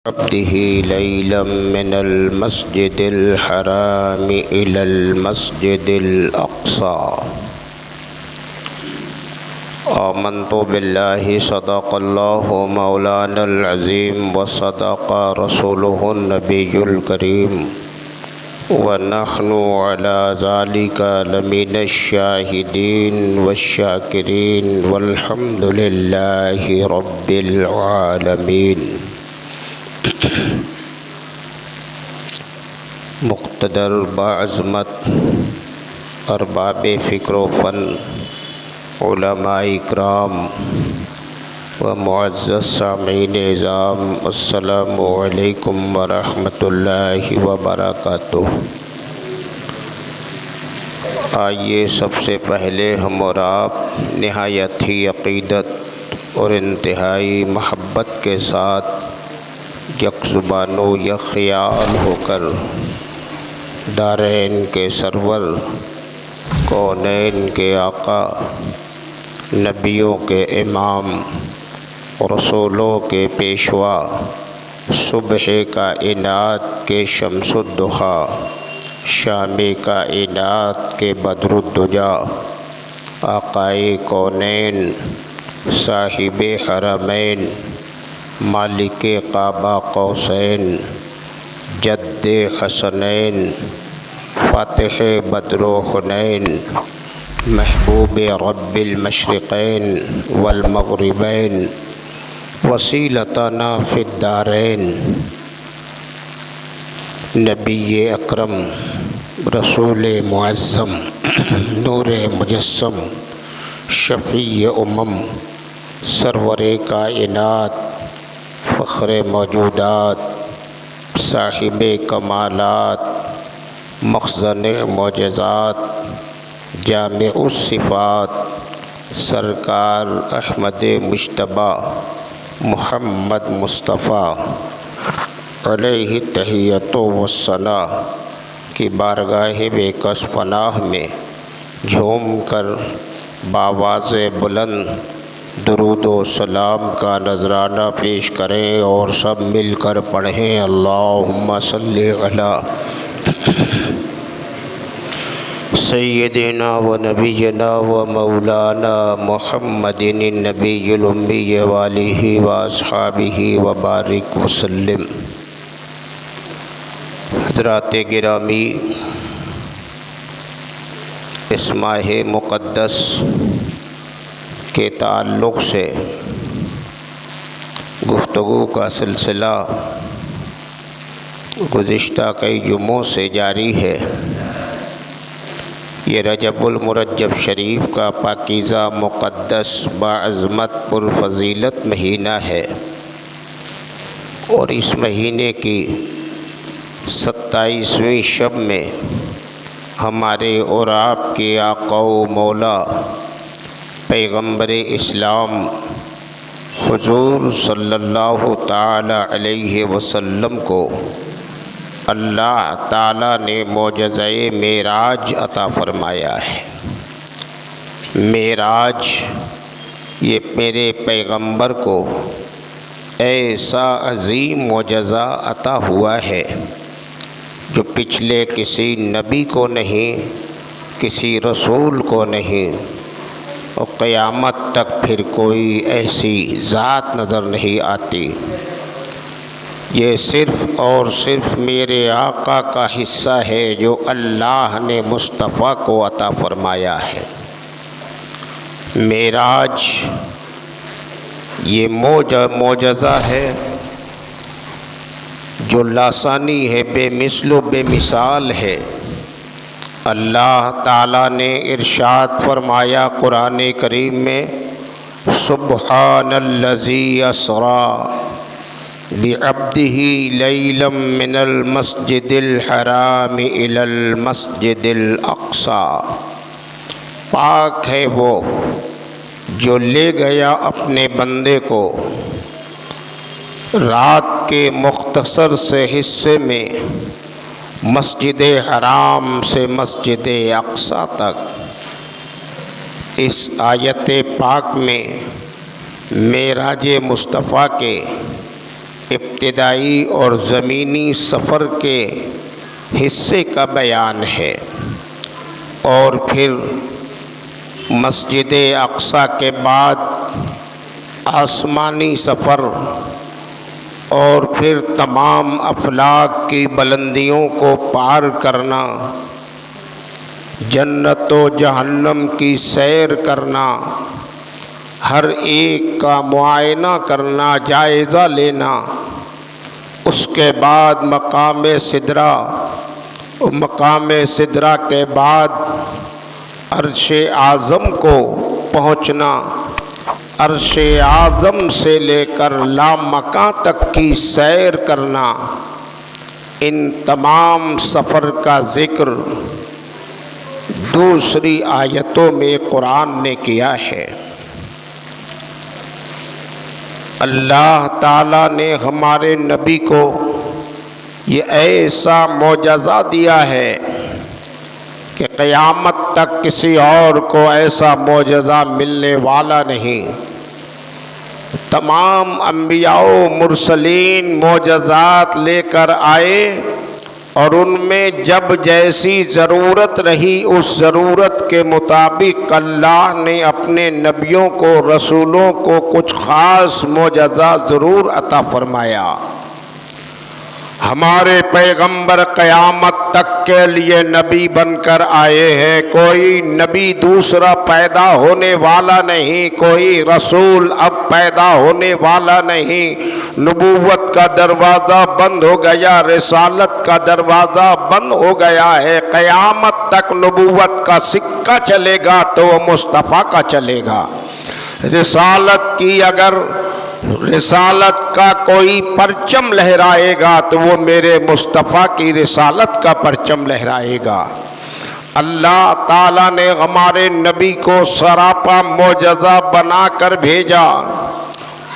عبده ليلا من المسجد الحرام إلى المسجد الأقصى. آمنت بالله صدق الله مولانا العظيم وصدق رسوله النبي الكريم ونحن على ذلك لمن الشاهدين والشاكرين والحمد لله رب العالمين. مقتدر بعظمت ارباب فکر و فن علماء اکرام و معزز سامعین اعظام، السلام علیکم ورحمۃ اللہ وبرکاتہ. آئیے سب سے پہلے ہم اور آپ نہایت ہی عقیدت اور انتہائی محبت کے ساتھ یک زبان و یک خیال ہو کر دارین کے سرور، کونین کے آقا، نبیوں کے امام، رسولوں کے پیشوا، صبح کائنات کے شمس الضحیٰ، شام کائنات کے بدر الدجا، آقائے کونین، صاحب حرمین، مالک قاب قوسین، جد حسنین، فاتح بدر و حنین، محبوب رب المشرقین والمغربین، وسیلتنا فی الدارین، نبی اکرم، رسول معظم، نور مجسم، شفیع سرور کائنات، فخر موجودات، صاحب کمالات، مخزن معجزات، جامع الصفات، سرکار احمد مجتبیٰ محمد مصطفیٰ علیہ تحیۃ و ثنا کی بارگاہ بے کس پناہ میں جھوم کر بآواز بلند درود و سلام کا نذرانہ پیش کریں اور سب مل کر پڑھیں، اللہم صلی علی سیدنا و نبینا و مولانا محمد النبی الامی وآلہ و اصحابہ و بارک وسلم. حضرات گرامی، اس ماہ مقدس کے تعلق سے گفتگو کا سلسلہ گزشتہ کئی جمعوں سے جاری ہے. یہ رجب المرجب شریف کا پاکیزہ مقدس باعظمت پرفضیلت مہینہ ہے، اور اس مہینے کی 27ویں شب میں ہمارے اور آپ کے آقا و مولا پیغمبر اسلام حضور صلی اللہ تعالی علیہ وسلم کو اللہ تعالیٰ نے معجزہ معراج عطا فرمایا ہے. معراج یہ میرے پیغمبر کو ایسا عظیم معجزہ عطا ہوا ہے جو پچھلے کسی نبی کو نہیں، کسی رسول کو نہیں، اور قیامت تک پھر کوئی ایسی ذات نظر نہیں آتی. یہ صرف اور صرف میرے آقا کا حصہ ہے جو اللہ نے مصطفیٰ کو عطا فرمایا ہے. معراج یہ معجزہ ہے جو لاسانی ہے، بے مثل و بے مثال ہے. اللہ تعالیٰ نے ارشاد فرمایا قرآن کریم میں، سبحان الذی اسریٰ بعبدہ لیلا من المسجد الحرام الی المسجد الاقصی. پاک ہے وہ جو لے گیا اپنے بندے کو رات کے مختصر سے حصے میں مسجد حرام سے مسجد اقصی تک. اس آیت پاک میں معراج مصطفیٰ کے ابتدائی اور زمینی سفر کے حصے کا بیان ہے، اور پھر مسجد اقصی کے بعد آسمانی سفر، اور پھر تمام افلاک کی بلندیوں کو پار کرنا، جنت و جہنم کی سیر کرنا، ہر ایک کا معائنہ کرنا، جائزہ لینا، اس کے بعد مقام سدرہ، مقام سدرہ کے بعد عرش اعظم کو پہنچنا، عرش اعظم سے لے کر لامکاں تک کی سیر کرنا، ان تمام سفر کا ذکر دوسری آیتوں میں قرآن نے کیا ہے۔ اللہ تعالیٰ نے ہمارے نبی کو یہ ایسا معجزہ دیا ہے کہ قیامت تک کسی اور کو ایسا معجزہ ملنے والا نہیں۔ تمام انبیاء و مرسلین معجزات لے کر آئے، اور ان میں جب جیسی ضرورت رہی اس ضرورت کے مطابق اللہ نے اپنے نبیوں کو، رسولوں کو کچھ خاص معجزہ ضرور عطا فرمایا۔ ہمارے پیغمبر قیامت تک کے لیے نبی بن کر آئے ہیں، کوئی نبی دوسرا پیدا ہونے والا نہیں، کوئی رسول اب پیدا ہونے والا نہیں۔ نبوت کا دروازہ بند ہو گیا، رسالت کا دروازہ بند ہو گیا ہے۔ قیامت تک نبوت کا سکہ چلے گا تو وہ مصطفیٰ کا چلے گا۔ رسالت کا کوئی پرچم لہرائے گا تو وہ میرے مصطفیٰ کی رسالت کا پرچم لہرائے گا۔ اللہ تعالیٰ نے ہمارے نبی کو سراپا معجزہ بنا کر بھیجا۔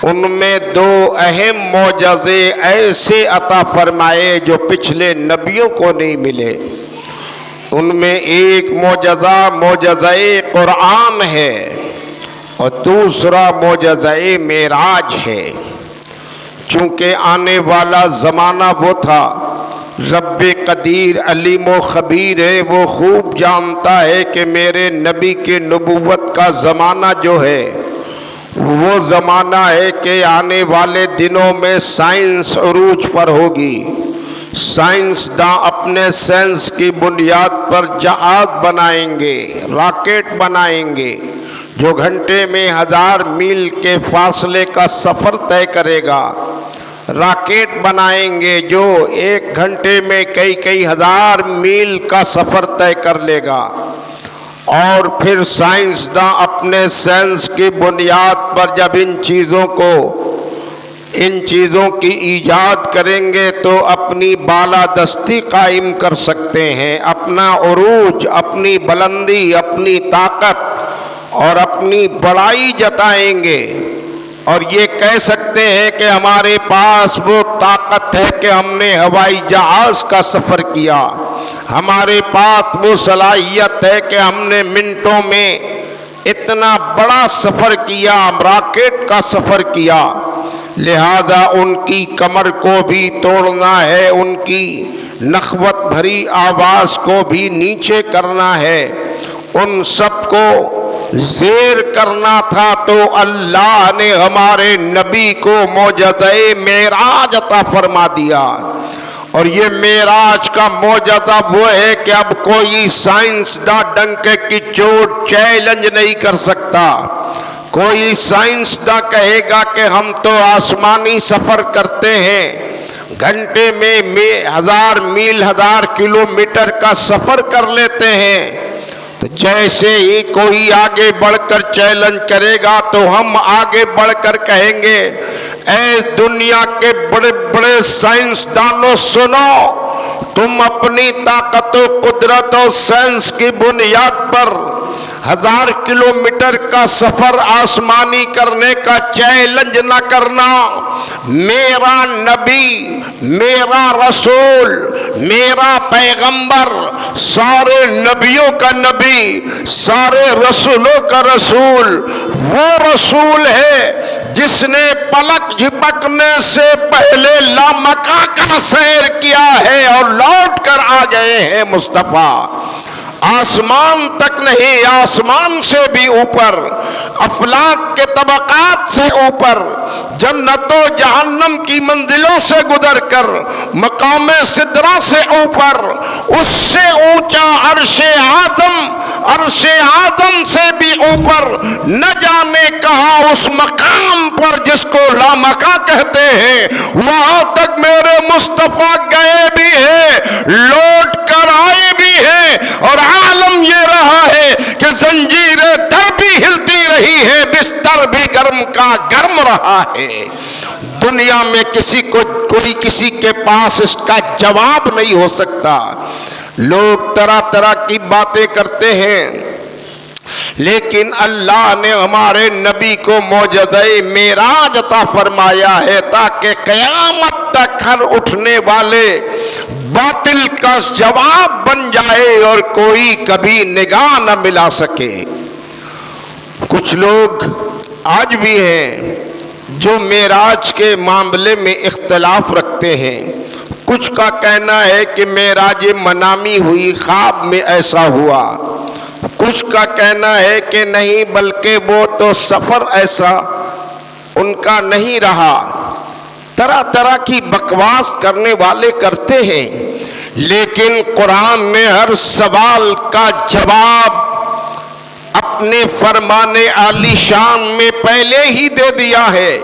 ان میں دو اہم معجزے ایسے عطا فرمائے جو پچھلے نبیوں کو نہیں ملے۔ ان میں ایک معجزہ قرآن ہے، اور دوسرا معجزہ معراج ہے۔ چونکہ آنے والا زمانہ وہ تھا، رب قدیر علیم و خبیر ہے، وہ خوب جانتا ہے کہ میرے نبی کے نبوت کا زمانہ جو ہے وہ زمانہ ہے کہ آنے والے دنوں میں سائنس عروج پر ہوگی۔ سائنسداں اپنے سائنس کی بنیاد پر جہاز بنائیں گے، راکٹ بنائیں گے جو گھنٹے میں 1000 میل کے فاصلے کا سفر طے کرے گا۔ راکٹ بنائیں گے جو 1 گھنٹے میں کئی ہزار میل کا سفر طے کر لے گا۔ اور پھر سائنسداں اپنے سائنس کی بنیاد پر جب ان چیزوں کی ایجاد کریں گے تو اپنی بالادستی قائم کر سکتے ہیں، اپنا عروج، اپنی بلندی، اپنی طاقت اور اپنی بڑائی جتائیں گے، اور یہ کہہ سکتے ہیں کہ ہمارے پاس وہ طاقت ہے کہ ہم نے ہوائی جہاز کا سفر کیا، ہمارے پاس وہ صلاحیت ہے کہ ہم نے منٹوں میں اتنا بڑا سفر کیا، راکٹ کا سفر کیا۔ لہذا ان کی کمر کو بھی توڑنا ہے، ان کی نخوت بھری آواز کو بھی نیچے کرنا ہے، ان سب کو زیر کرنا تھا، تو اللہ نے ہمارے نبی کو معجزہ معراج عطا فرما دیا۔ اور یہ معراج کا معجزہ وہ ہے کہ اب کوئی سائنسداں ڈنکے کی چوٹ چیلنج نہیں کر سکتا۔ کوئی سائنسداں کہے گا کہ ہم تو آسمانی سفر کرتے ہیں، گھنٹے میں 1000 میل 1000 کلومیٹر کا سفر کر لیتے ہیں، تو جیسے ہی کوئی آگے بڑھ کر چیلنج کرے گا تو ہم آگے بڑھ کر کہیں گے، اے دنیا کے بڑے بڑے سائنسدانوں سنو، تم اپنی طاقت و قدرت و سائنس کی بنیاد پر 1000 کلومیٹر کا سفر آسمانی کرنے کا چیلنج نہ کرنا۔ میرا نبی، میرا رسول میرا پیغمبر سارے نبیوں کا نبی، سارے رسولوں کا رسول، وہ رسول ہے جس نے پلک جھپکنے سے پہلے لامکاں کا سیر کیا ہے اور لوٹ کر آ گئے ہیں مصطفیٰ۔ آسمان تک نہیں، آسمان سے بھی اوپر، افلاک کے طبقات سے اوپر، جنت و جہنم کی منزلوں سے گزر کر مقام سدرہ سے اوپر، اس سے اونچا عرش اعظم، عرش اعظم سے بھی اوپر، نہ جانے کہاں اس مقام پر جس کو لامکاں کہتے ہیں، وہاں تک میرے مصطفیٰ گئے بھی ہیں، لوٹ کر آئے بھی ہیں، اور عالم یہ رہا ہے کہ زنجیریں در بھی ہلتی رہی ہے، بستر بھی گرم کا گرم رہا ہے۔ دنیا میں کوئی کسی کے پاس اس کا جواب نہیں ہو سکتا۔ لوگ طرح طرح کی باتیں کرتے ہیں، لیکن اللہ نے ہمارے نبی کو معجزہ معراج عطا فرمایا ہے تاکہ قیامت تک ہر اٹھنے والے باطل کا جواب بن جائے اور کوئی کبھی نگاہ نہ ملا سکے۔ کچھ لوگ آج بھی ہیں جو معراج کے معاملے میں اختلاف رکھتے ہیں۔ کچھ کا کہنا ہے کہ معراج منامی ہوئی، خواب میں ایسا ہوا۔ کچھ کا کہنا ہے کہ نہیں، بلکہ وہ تو سفر ایسا ان کا نہیں رہا۔ طرح طرح کی بکواس کرنے والے کرتے ہیں، لیکن قرآن نے ہر سوال کا جواب اپنے فرمان عالی شان میں پہلے ہی دے دیا ہے۔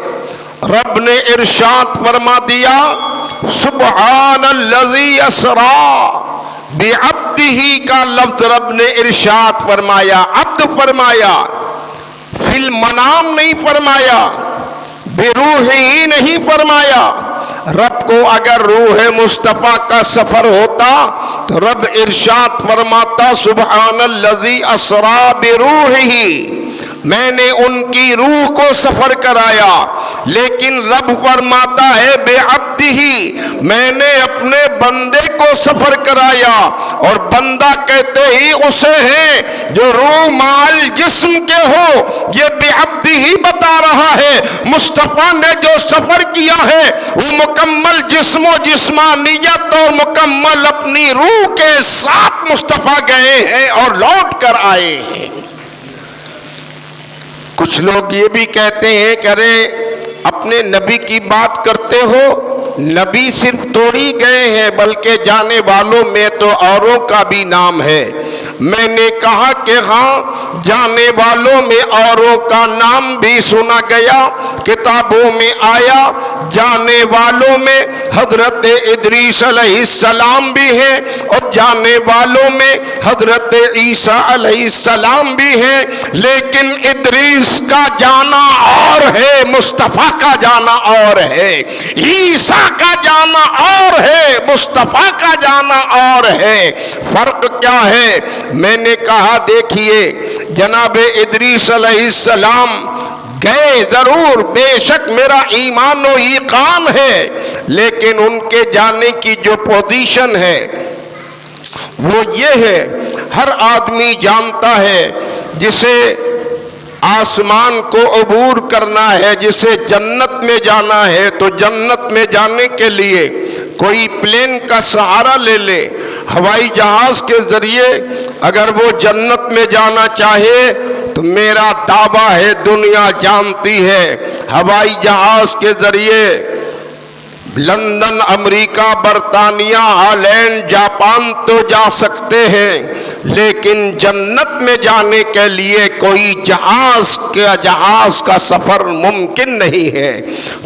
رب نے ارشاد فرما دیا، سبحان الذی اسریٰ بعبدہ کا لفظ رب نے ارشاد فرمایا، عبد فرمایا، فی المنام نہیں فرمایا، بروح ہی نہیں فرمایا۔ رب کو اگر روح مصطفیٰ کا سفر ہوتا تو رب ارشاد فرماتا، سبحان الذی اسریٰ بروحہ، میں نے ان کی روح کو سفر کرایا، لیکن رب فرماتا ہے بے عبدہ، میں نے اپنے بندے کو سفر کرایا، اور بندہ کہتے ہی اسے ہیں جو روح مال جسم کے ہو۔ یہ بے عبدہ ہی بتا رہا ہے مصطفیٰ نے جو سفر کیا ہے وہ مکمل جسم و جسمانیت اور مکمل اپنی روح کے ساتھ مصطفیٰ گئے ہیں اور لوٹ کر آئے ہیں۔ کچھ لوگ یہ بھی کہتے ہیں کہ ارے اپنے نبی کی بات کرتے ہو، نبی صرف توڑی گئے ہیں بلکہ جانے والوں میں تو اوروں کا بھی نام ہے۔ میں نے کہا کہ ہاں، جانے والوں میں اوروں کا نام بھی سنا گیا، کتابوں میں آیا۔ جانے والوں میں حضرت ادریس علیہ السلام بھی ہیں، اور جانے والوں میں حضرت عیسیٰ علیہ السلام بھی ہیں، لیکن ادریس کا جانا اور ہے، مصطفیٰ کا جانا اور ہے، عیسیٰ کا جانا اور ہے، مصطفیٰ کا جانا اور ہے۔ فرق کیا ہے؟ میں نے کہا دیکھیے، جناب ادریس علیہ السلام گئے ضرور، بے شک میرا ایمان و یقین ہے، لیکن ان کے جانے کی جو پوزیشن ہے وہ یہ ہے، ہر آدمی جانتا ہے جسے آسمان کو عبور کرنا ہے، جسے جنت میں جانا ہے، تو جنت میں جانے کے لیے کوئی پلین کا سہارا لے لے، ہوائی جہاز کے ذریعے اگر وہ جنت میں جانا چاہے تو میرا دعویٰ ہے دنیا جانتی ہے، ہوائی جہاز کے ذریعے لندن، امریکہ، برطانیہ، ہالینڈ، جاپان تو جا سکتے ہیں، لیکن جنت میں جانے کے لیے کوئی جہاز کا سفر ممکن نہیں ہے۔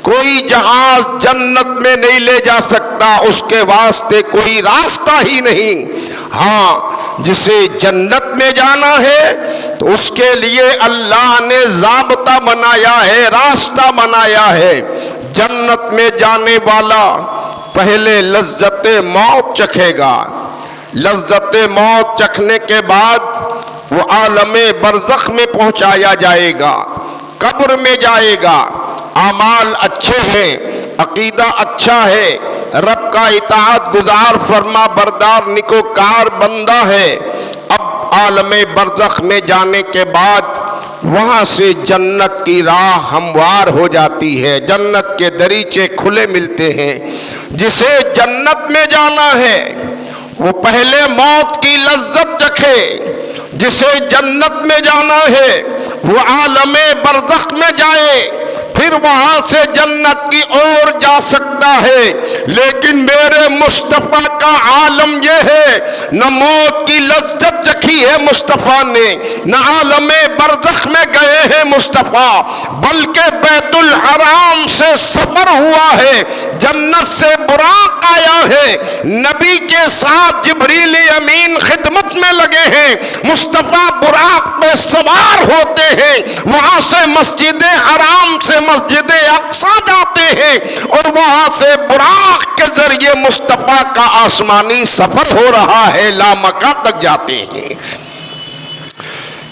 کوئی جہاز جنت میں نہیں لے جا سکتا، اس کے واسطے کوئی راستہ ہی نہیں۔ ہاں، جسے جنت میں جانا ہے تو اس کے لیے اللہ نے ضابطہ بنایا ہے، راستہ بنایا ہے۔ جنت میں جانے والا پہلے لذت موت چکھے گا، لذت موت چکھنے کے بعد وہ عالم برزخ میں پہنچایا جائے گا، قبر میں جائے گا، اعمال اچھے ہیں، عقیدہ اچھا ہے، رب کا اطاعت گزار فرما بردار نیکوکار بندہ ہے۔ اب عالم برزخ میں جانے کے بعد وہاں سے جنت کی راہ ہموار ہو جاتی ہے، جنت کے دریچے کھلے ملتے ہیں۔ جسے جنت میں جانا ہے وہ پہلے موت کی لذت چکھے، جسے جنت میں جانا ہے وہ عالم برزخ میں جائے، پھر وہاں سے جنت کی اور جا سکتا ہے۔ لیکن میرے مصطفیٰ کا عالم یہ ہے، نہ موت کی لذت چکھی ہے مصطفیٰ نے، نہ عالم برزخ میں گئے ہیں مصطفیٰ، بلکہ بیت الحرام سے سفر ہوا ہے، جنت سے براق آیا ہے، نبی کے ساتھ جبریل امین خدمت میں لگے ہیں، مصطفیٰ براق پہ سوار ہوتے ہیں، وہاں سے مسجد حرام سے مسجد اقصی جاتے ہیں، اور وہاں سے براق کے ذریعے مصطفیٰ کا آسمانی سفر ہو رہا ہے، لامکہ تک جاتے ہیں۔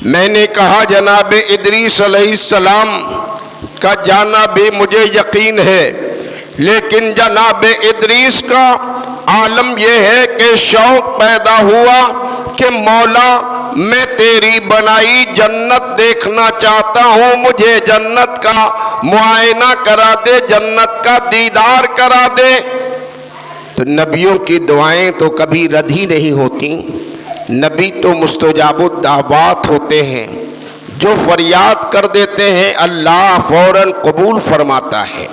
میں نے کہا جناب ادریس علیہ السلام کا جانا بھی مجھے یقین ہے، لیکن جناب ادریس کا عالم یہ ہے کہ شوق پیدا ہوا کہ مولا میں تیری بنائی جنت دیکھنا چاہتا ہوں، مجھے جنت کا معائنہ کرا دے، جنت کا دیدار کرا دے۔ تو نبیوں کی دعائیں تو کبھی رد ہی نہیں ہوتی، نبی تو مستجاب الدعوات ہوتے ہیں، جو فریاد کر دیتے ہیں اللہ فوراً قبول فرماتا ہے۔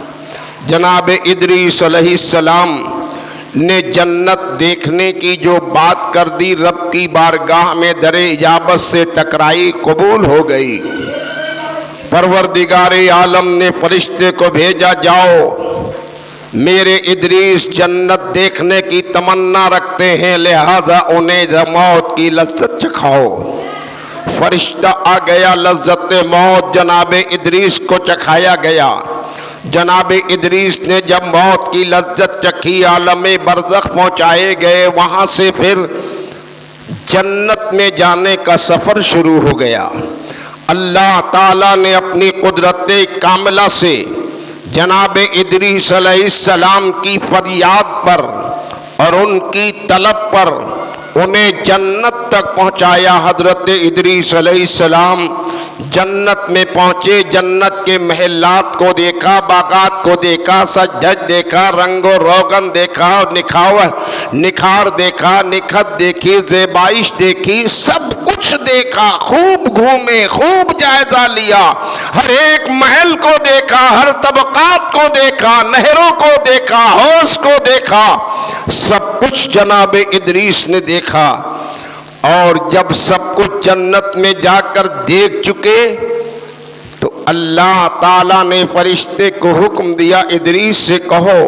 جناب ادریس علیہ السلام نے جنت دیکھنے کی جو بات کر دی، رب کی بارگاہ میں در اجابت سے ٹکرائی، قبول ہو گئی۔ پروردگار عالم نے فرشتے کو بھیجا، جاؤ میرے ادریس جنت دیکھنے کی تمنا رکھتے ہیں، لہذا انہیں موت کی لذت چکھاؤ۔ فرشتہ آ گیا، لذت موت جناب ادریس کو چکھایا گیا۔ جناب ادریس نے جب موت کی لذت چکھی، عالم برزخ پہنچائے گئے، وہاں سے پھر جنت میں جانے کا سفر شروع ہو گیا۔ اللہ تعالیٰ نے اپنی قدرت کاملہ سے جناب ادریس علیہ السلام کی فریاد پر اور ان کی طلب پر انہیں جنت تک پہنچایا۔ حضرت ادریس علیہ السلام جنت میں پہنچے، جنت کے محلات کو دیکھا، باغات کو دیکھا، سجد دیکھا، رنگ و روغن دیکھا، نکھار دیکھا، نکھت دیکھی، زیبائش دیکھی، سب کچھ دیکھا، خوب گھومے، خوب جائزہ لیا، ہر ایک محل کو دیکھا، ہر طبقات کو دیکھا، نہروں کو دیکھا، حوض کو دیکھا، سب کچھ جناب ادریس نے دیکھا۔ اور جب سب کچھ جنت میں جا کر دیکھ چکے تو اللہ تعالیٰ نے فرشتے کو حکم دیا، ادریس سے کہو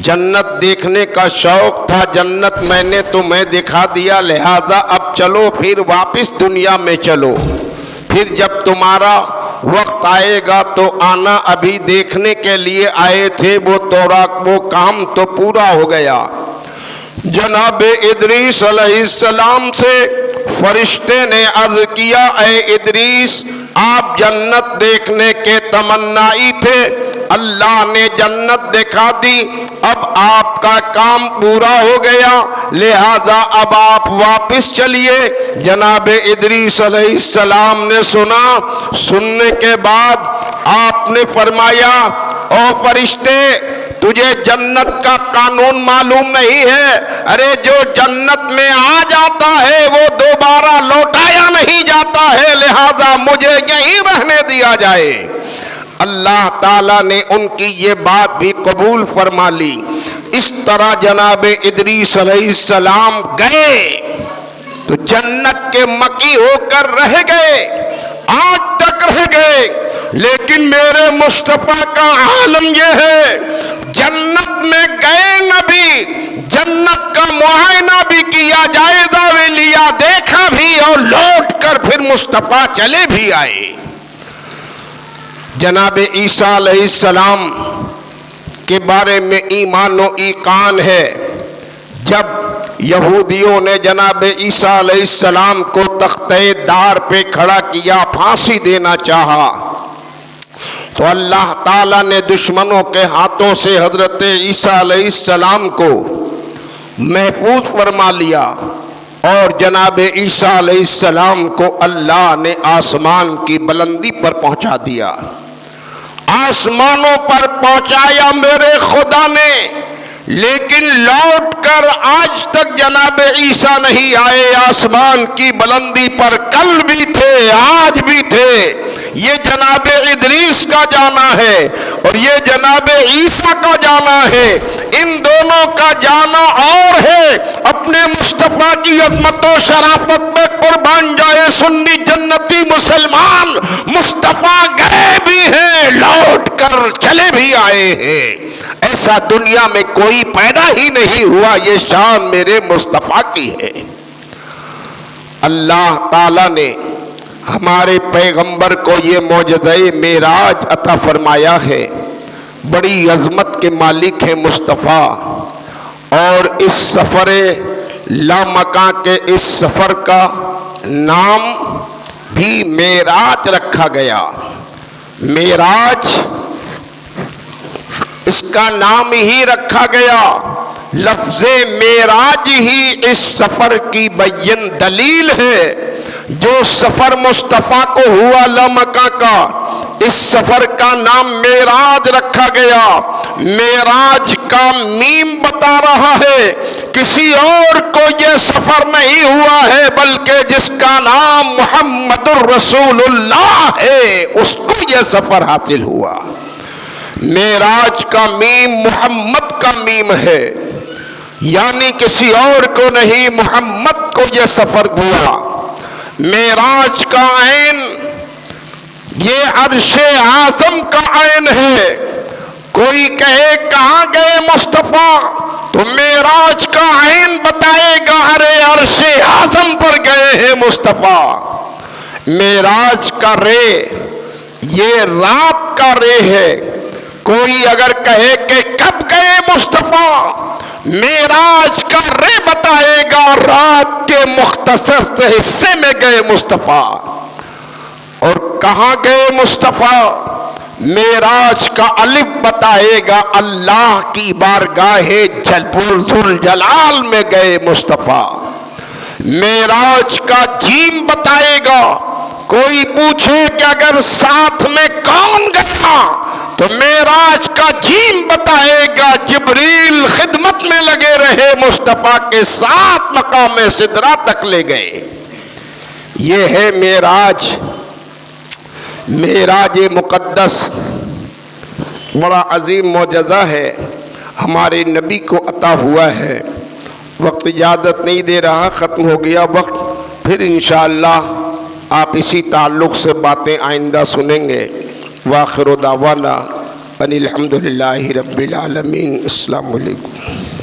جنت دیکھنے کا شوق تھا، جنت میں نے تمہیں دکھا دیا، لہذا اب چلو پھر واپس دنیا میں چلو، پھر جب تمہارا وقت آئے گا تو آنا، ابھی دیکھنے کے لیے آئے تھے، وہ کام تو پورا ہو گیا۔ جناب ادریس علیہ السلام سے فرشتے نے عرض کیا، اے ادریس آپ جنت دیکھنے کے تمنائی تھے، اللہ نے جنت دکھا دی، اب آپ کا کام پورا ہو گیا، لہذا اب آپ واپس چلیے۔ جناب ادریس علیہ السلام نے سنا، سننے کے بعد آپ نے فرمایا، او فرشتے تجھے جنت کا قانون معلوم نہیں ہے، ارے جو جنت میں آ جاتا ہے وہ دوبارہ لوٹایا نہیں جاتا ہے، لہذا مجھے یہیں رہنے دیا جائے۔ اللہ تعالیٰ نے ان کی یہ بات بھی قبول فرما لی۔ اس طرح جناب ادریس علیہ السلام گئے تو جنت کے مکی ہو کر رہ گئے، آج تک رہ گئے، لیکن میرے مصطفیٰ کا عالم یہ ہے، جنت میں گئے نبی، جنت کا معائنہ بھی کیا، جائزہ بھی لیا، دیکھا بھی، اور لوٹ کر پھر مصطفیٰ چلے بھی آئے۔ جناب عیسیٰ علیہ السلام کے بارے میں ایمان و ایقان ہے، جب یہودیوں نے جناب عیسیٰ علیہ السلام کو تختہ دار پہ کھڑا کیا، پھانسی دینا چاہا، تو اللہ تعالیٰ نے دشمنوں کے ہاتھوں سے حضرت عیسیٰ علیہ السلام کو محفوظ فرما لیا، اور جناب عیسیٰ علیہ السلام کو اللہ نے آسمان کی بلندی پر پہنچا دیا، آسمانوں پر پہنچایا میرے خدا نے، لیکن لوٹ کر آج تک جناب عیسیٰ نہیں آئے آسمان کی بلندی پر۔ کل بھی تھے، آج بھی تھے۔ یہ جناب ادریس کا جانا ہے اور یہ جناب عیسیٰ کا جانا ہے، ان دونوں کا جانا اور ہے۔ اپنے مصطفیٰ کی عظمت و شرافت میں قربان جائے سنی جنتی مسلمان، مصطفیٰ گئے بھی ہیں، لوٹ کر چلے بھی آئے ہیں۔ ایسا دنیا میں کوئی پیدا ہی نہیں ہوا، یہ شان میرے مصطفیٰ کی ہے۔ اللہ تعالیٰ نے ہمارے پیغمبر کو یہ معجزہ معراج عطا فرمایا ہے۔ بڑی عظمت کے مالک ہیں مصطفیٰ، اور اس سفر لامکاں کے اس سفر کا نام بھی معراج رکھا گیا۔ معراج اس کا نام ہی رکھا گیا، لفظ معراج ہی اس سفر کی بین دلیل ہے۔ جو سفر مصطفیٰ کو ہوا لامکاں کا، اس سفر کا نام معراج رکھا گیا۔ معراج کا میم بتا رہا ہے کسی اور کو یہ سفر نہیں ہوا ہے، بلکہ جس کا نام محمد الرسول اللہ ہے اس کو یہ سفر حاصل ہوا۔ معراج کا میم محمد کا میم ہے، یعنی کسی اور کو نہیں، محمد کو یہ سفر ہوا۔ معراج کا عین یہ عرش اعظم کا عین ہے۔ کوئی کہے کہاں گئے مصطفیٰ تو معراج کا عین بتائے گا، ارے عرش اعظم پر گئے ہیں مصطفیٰ۔ معراج کا رے یہ رات کا رے ہے۔ کوئی اگر کہے کہ کب گئے مصطفیٰ، معراج کا رے بتائے گا، رات کے مختصر سے حصے میں گئے مصطفیٰ۔ اور کہاں گئے مصطفیٰ، معراج کا الف بتائے گا، اللہ کی بارگاہ ذوالجلال میں گئے مصطفیٰ۔ معراج کا جیم بتائے گا، کوئی پوچھے کہ اگر ساتھ میں کون گیا تو معراج کا جیم بتائے گا، جبریل خدمت میں لگے رہے، مصطفیٰ کے ساتھ مقام سدرہ تک لے گئے۔ یہ ہے معراج۔ معراج مقدس بڑا عظیم معجزہ ہے، ہمارے نبی کو عطا ہوا ہے۔ وقت اجازت نہیں دے رہا، ختم ہو گیا وقت، پھر انشاءاللہ آپ اسی تعلق سے باتیں آئندہ سنیں گے۔ وآخر دعوانا ان الحمدللہ رب العالمین۔ السلام علیکم۔